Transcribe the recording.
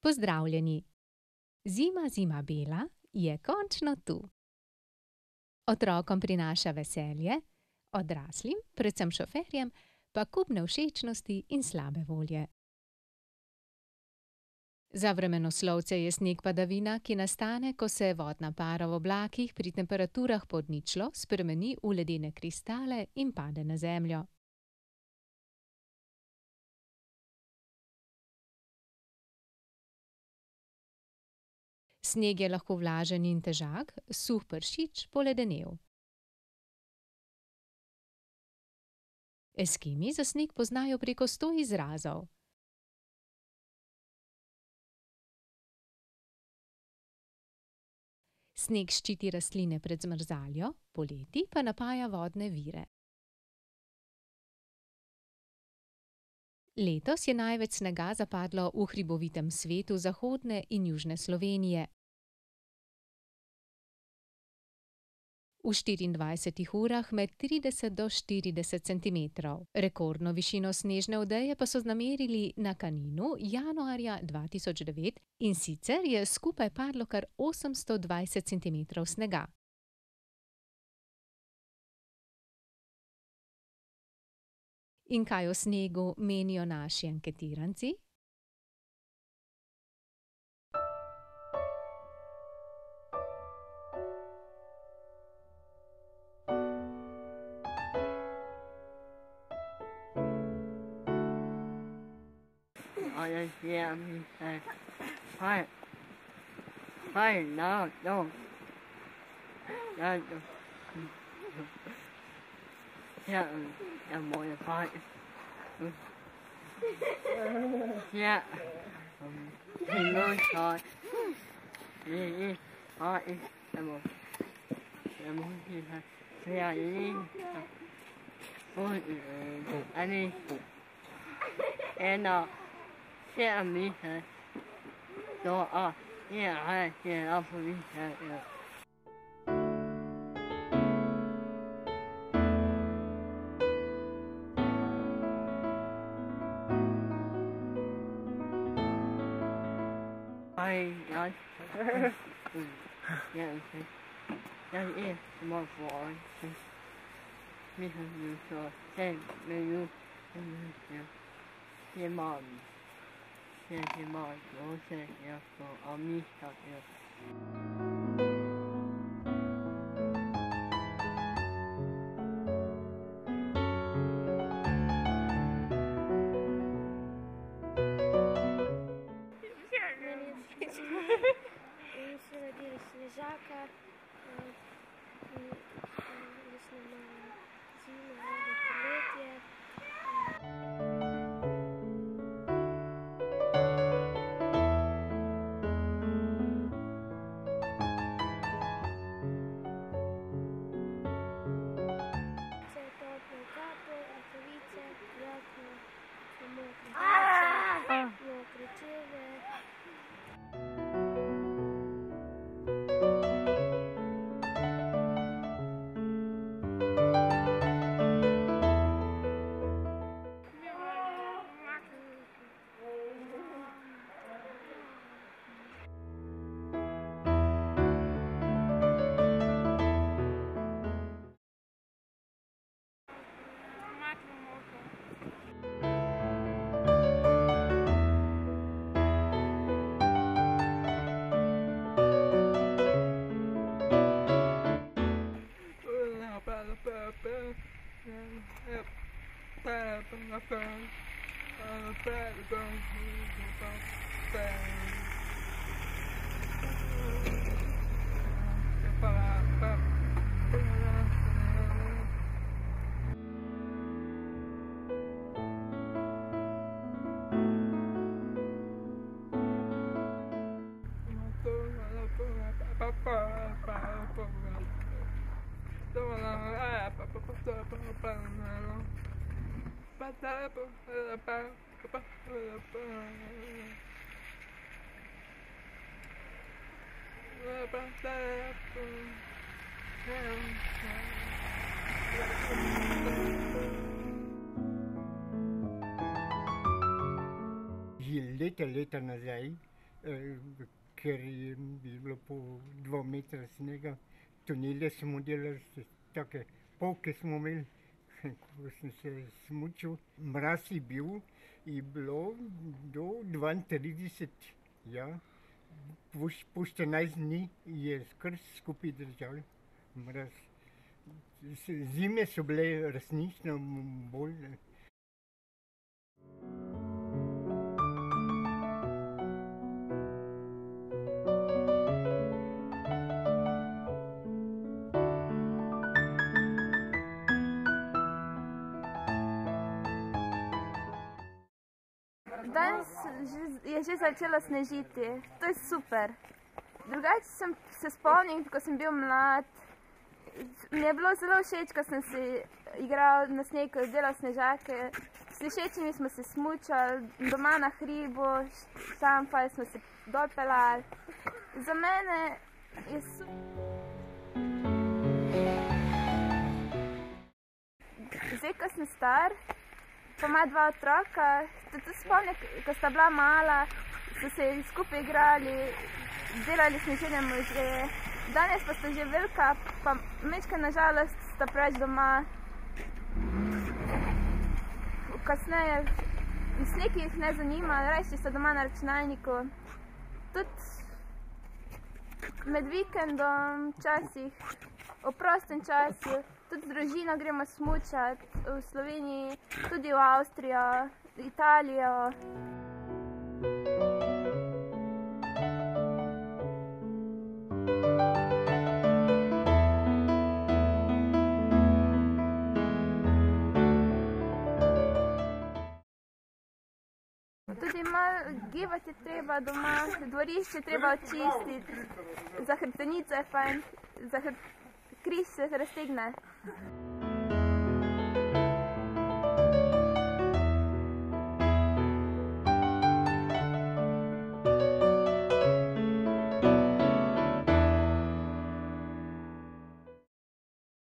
Pozdravljeni! Zima, zima bela je končno tu. Otrokom prinaša veselje, odraslim, predvsem šoferjem, pa kup nevšečnosti in slabe volje. Za vremenoslovce je sneg padavina, ki nastane, ko se vodna para v oblakih pri temperaturah pod ničlo spremeni v ledene kristale in pade na zemljo. Sneg je lahko vlažen in težak, suh pršič, poledenel. Eskimi za sneg poznajo preko 100 izrazov. Sneg ščiti rastline pred zmrzaljo, poleti pa napaja vodne vire. Letos je največ snega zapadlo v hribovitem svetu zahodne in južne Slovenije. V 24 urah med 30 do 40 centimetrov. Rekordno višino snežne odeje pa so namerili na Kaninu januarja 2009, in sicer je skupaj padlo kar 820 centimetrov snega. In kaj o snegu menijo naši anketiranci? Že leta nazaj ker je bilo po 2 metra snega. Tunele smo delali, take polke smo imeli, ko sem se smučal. Mraz je bil, je bilo do 32, ja. Po 14 dni je kar skupaj držal mraz. Zime so bile resnično bolj. Danes je že začelo snežiti, to je super. Drugače se spomnim, ko sem bil mlad, mi je bilo zelo všeč, ko sem si igral na snegu, delal snežake. S slišečimi smo se smučali, doma na hribu, štampali smo se dol pelali. Za mene je super. Zdaj, ko sem star, pa ima 2 otroka, tudi spomnim, ko sta bila mala, so se skupaj igrali, delali snežene može. Danes pa sta že velika, pa majčka nažalost sta preveč doma. Kasneje sneg jih ne zanima, rajši sta doma na računalniku. Tudi med vikendom, včasih, v prostem času, tudi z družino gremo smučati v Sloveniji, tudi v Avstrijo, Italijo. Tudi malo gibati je treba doma, dvorišče treba očistiti, za hrbtenico je fajn, za križ se raztegne.